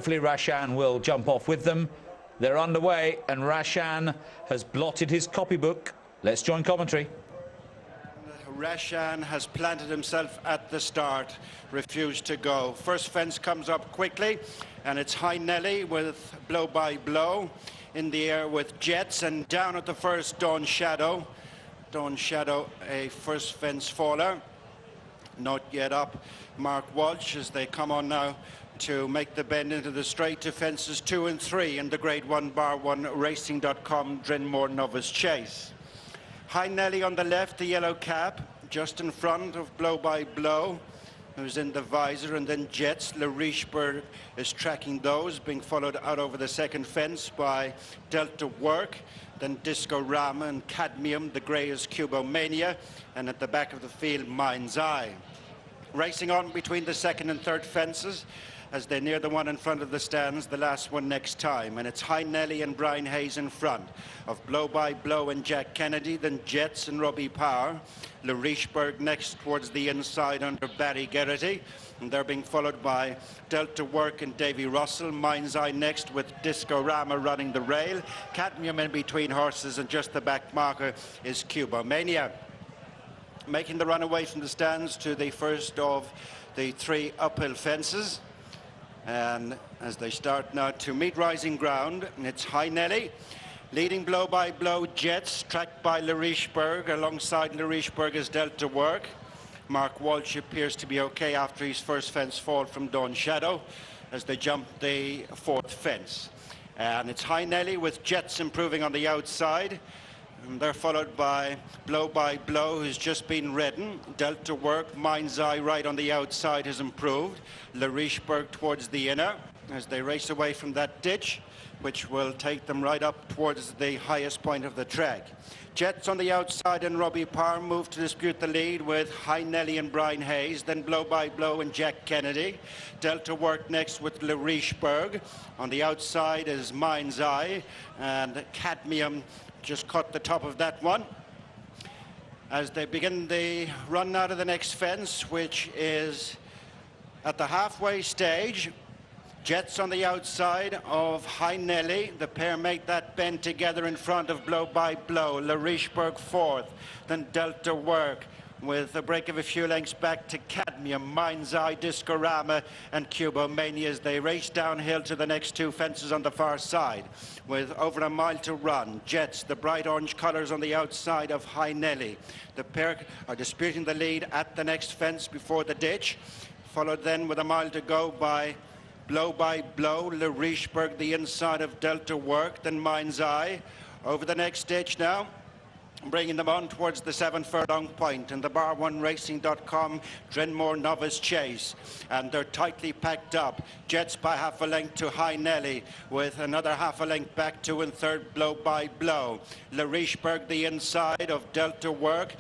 Hopefully Rashan will jump off with them. They're underway, and Rashan has blotted his copybook. Let's join commentary. Rashan has planted himself at the start, refused to go. First fence comes up quickly, and it's High Nelly with Blow by Blow. In the air with Jets, and down at the first, Dawn Shadow. Dawn Shadow, a first fence faller. Not yet up, Mark Walsh, as they come on now to make the bend into the straight to fences 2 and 3 in the Grade 1 Bar 1 Racing.com Drinmore Novice Chase. High Nelly on the left, the yellow cap, just in front of Blow by Blow, who's in the visor, and then Jets. Richebourg is tracking those, being followed out over the second fence by Delta Work, then Disco Rama and Cadmium. The grey is Cubomania, and at the back of the field, Mind's Eye. Racing on between the second and third fences as they near the one in front of the stands, the last one next time. And it's High Nelly and Brian Hayes in front of Blow by Blow and Jack Kennedy, then Jets and Robbie Power. Richebourg next towards the inside under Barry Geraghty, and they're being followed by Delta Work and Davy Russell. Mind's Eye next with Disco Rama running the rail. Cadmium in between horses, and just the back marker is Cubomania. Making the run away from the stands to the first of the 3 uphill fences. And as they start now to meet rising ground, it's High Nelly leading Blow by Blow, Jets, tracked by Richebourg. Alongside Richebourg is Delta Work. Mark Walsh appears to be okay after his first fence fall from Dawn Shadow as they jump the 4th fence. And it's High Nelly with Jets improving on the outside. And they're followed by Blow, who's just been ridden. Delta Work, Mind's Eye right on the outside has improved. Richebourg towards the inner as they race away from that ditch, which will take them right up towards the highest point of the track. Jets on the outside and Robbie Power move to dispute the lead with High Nelly and Brian Hayes, then Blow by Blow and Jack Kennedy. Delta Work next with Richebourg. On the outside is Mind's Eye, and Cadmium just caught the top of that one. As they begin the run out of the next fence, which is at the halfway stage, Jets on the outside of High Nelly. The pair make that bend together in front of Blow by Blow. Richebourg 4th, then Delta Work with a break of a few lengths back to Cadmium, Mind's Eye, Disco Rama and Cubomania as they race downhill to the next 2 fences on the far side with over a mile to run. Jets, the bright orange colours on the outside of High Nelly. The pair are disputing the lead at the next fence before the ditch, followed then with a mile to go by Blow by Blow, Richebourg the inside of Delta Work, then Mind's Eye. Over the next ditch now, bringing them on towards the 7 furlong point in the Bar 1 Racing.com Drinmore Novice Chase, and they're tightly packed up. Jets by half a length to High Nelly, with another half a length back 2 and 3rd Blow by Blow. Richebourg the inside of Delta Work,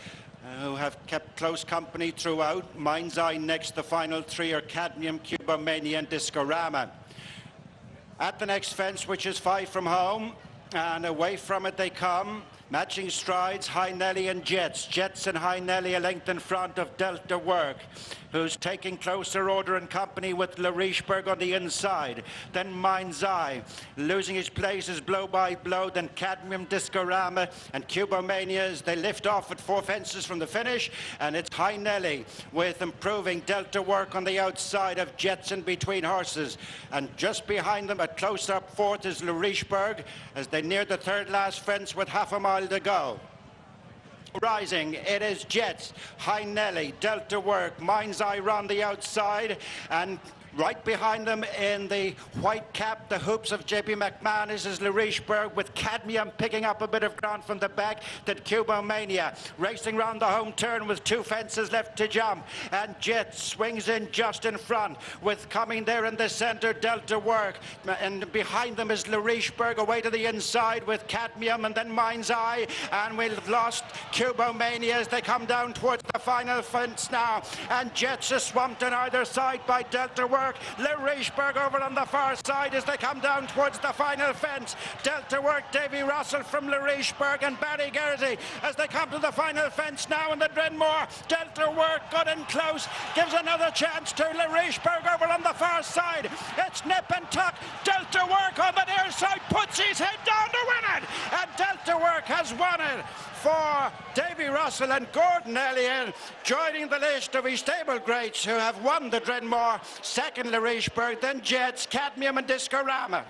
who have kept close company throughout. Mind's Eye next. The final 3 are Cadmium, Cubomania and Disco Rama. At the next fence, which is 5 from home, and away from it they come. Matching strides, High Nelly and Jets. Jets and High Nelly a length in front of Delta Work, who's taking closer order and company with Richebourg on the inside. Then Mind's Eye. Losing his place is Blow by Blow, then Cadmium, Disco Rama and Cubomania as they lift off at 4 fences from the finish. And it's High Nelly with improving Delta Work on the outside of Jets in between horses. And just behind them, at close up 4th, is Richebourg as they near the 3rd last fence with half a mile to go. Rising, it is Jets, High Nelly, Delta Work, Mind's Eye round the outside, and right behind them in the white cap, the hoops of JP McManus, is Richebourg with Cadmium picking up a bit of ground from the back. Then Cubomania racing round the home turn with 2 fences left to jump, and Jet swings in just in front with coming there in the centre Delta Work, and behind them is Richebourg away to the inside with Cadmium and then Mind's Eye, and we've lost Cubomania as they come down towards the final fence now, and Jets are swamped on either side by Delta Work Work. Richebourg over on the far side as they come down towards the final fence. Delta Work, Davy Russell from Richebourg and Barry Geraghty as they come to the final fence now in the Drinmore. Delta Work good and close, gives another chance to Richebourg over on the far side. It's nip and tuck. Delta Work on the near side puts his head down to win it, and Delta Work has won it for Davy Russell and Gordon Elliott, joining the list of his stable greats who have won the Drinmore. Second Richebourg, then Jets, Cadmium and Discorama.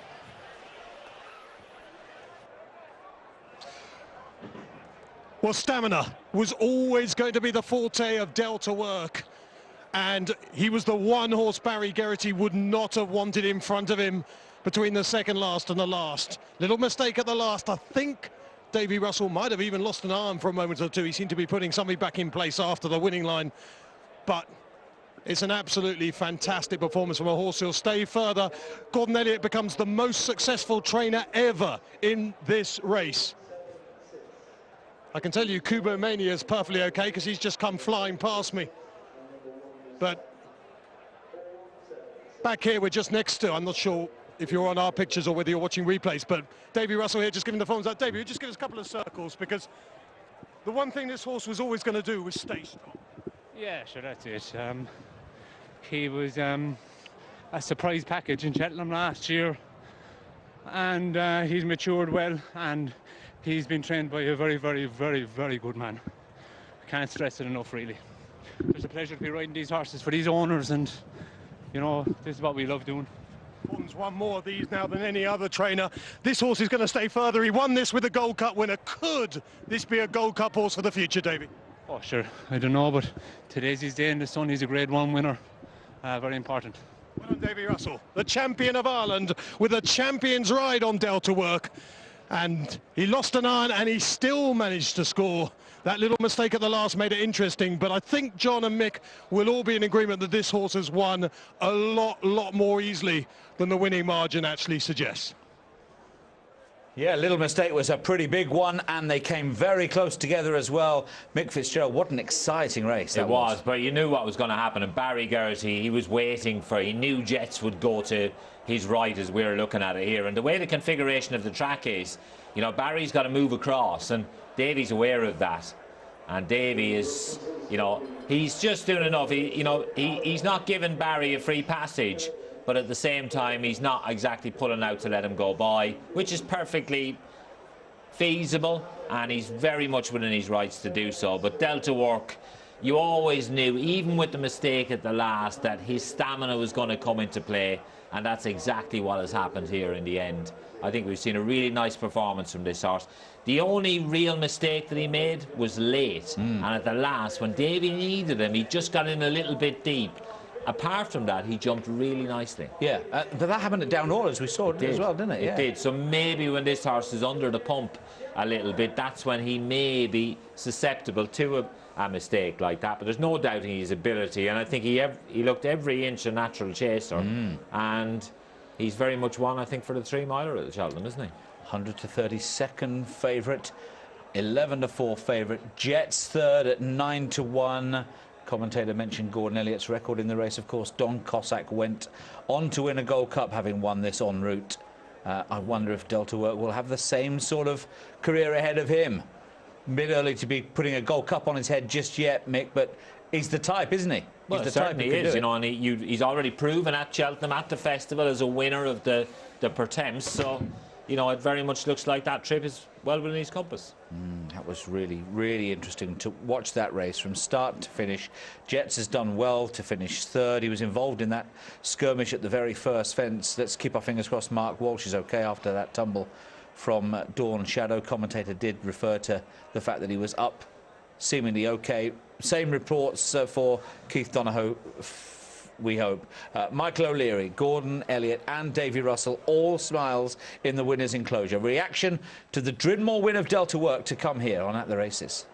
Well, stamina was always going to be the forte of Delta Work, and he was the one horse Barry Geraghty would not have wanted in front of him between the second last and the last. Little mistake at the last. I think Davy Russell might have even lost an arm for a moment or two. He seemed to be putting something back in place after the winning line, but it's an absolutely fantastic performance from a horse who'll stay further. Gordon Elliott becomes the most successful trainer ever in this race. I can tell you Kubo Mania is perfectly okay because he's just come flying past me. But back here, we're just next to, I'm not sure if you're on our pictures or whether you're watching replays, but Davy Russell here just giving the thumbs up. Davy, just give us a couple of circles, because the one thing this horse was always going to do was stay strong. Yeah, sure, that's it. He was a surprise package in Cheltenham last year, and he's matured well, and he's been trained by a very, very, very, very good man. I can't stress it enough, really. It's a pleasure to be riding these horses for these owners, and, you know, this is what we love doing. Gordon's won more of these now than any other trainer. This horse is going to stay further. He won this with a Gold Cup winner. Could this be a Gold Cup horse for the future, Davy? Oh, sure. I don't know, but today's his day in the sun. He's a Grade 1 winner. Very important. Well done, Davy Russell, the champion of Ireland, with a champion's ride on Delta Work. And he lost an iron and he still managed to score. That little mistake at the last made it interesting, but I think John and Mick will all be in agreement that this horse has won a lot more easily than the winning margin actually suggests. Yeah, little mistake was a pretty big one, and they came very close together as well. Mick Fitzgerald, what an exciting race that was. But you knew what was going to happen, and Barry Geraghty, he was waiting for, he knew Jets would go to his right as we're looking at it here, and the way the configuration of the track is, you know, Barry's got to move across, and Davy's aware of that, and Davy is, you know, he's just doing enough. He's not giving Barry a free passage, but at the same time he's not exactly pulling out to let him go by, which is perfectly feasible, and he's very much within his rights to do so. But Delta Work, you always knew, even with the mistake at the last, that his stamina was going to come into play, and that's exactly what has happened here in the end. I think we've seen a really nice performance from this horse. The only real mistake that he made was late, and at the last, when Davy needed him, he just got in a little bit deep. Apart from that, he jumped really nicely. Yeah, but that happened at Down Hall, as we saw it as well, didn't it? It did. So maybe when this horse is under the pump a little bit, that's when he may be susceptible to a mistake like that. But there's no doubting his ability, and I think he looked every inch a natural chaser, and he's very much one, I think, for the 3-miler at the Cheltenham, isn't he? 100 to 32nd favourite, 11 to 4 favourite. Jets third at 9 to 1. Commentator mentioned Gordon Elliott's record in the race. Of course, Don Cossack went on to win a Gold Cup, having won this en route. I wonder if Delta Work will have the same sort of career ahead of him. A bit early to be putting a Gold Cup on his head just yet, Mick, but he's the type, isn't he? Well, he's the type he is, you know, and he's already proven at Cheltenham, at the festival, as a winner of the Pertemps. So, you know, it very much looks like that trip is well within his compass. That was really, really interesting to watch that race from start to finish. Jets has done well to finish third. He was involved in that skirmish at the very first fence. Let's keep our fingers crossed Mark Walsh is okay after that tumble from Dawn Shadow. Commentator did refer to the fact that he was up, seemingly okay. Same reports for Keith Donohoe, we hope. Michael O'Leary, Gordon Elliott and Davy Russell, all smiles in the winner's enclosure. Reaction to the Drinmore win of Delta Work to come here on At the Races.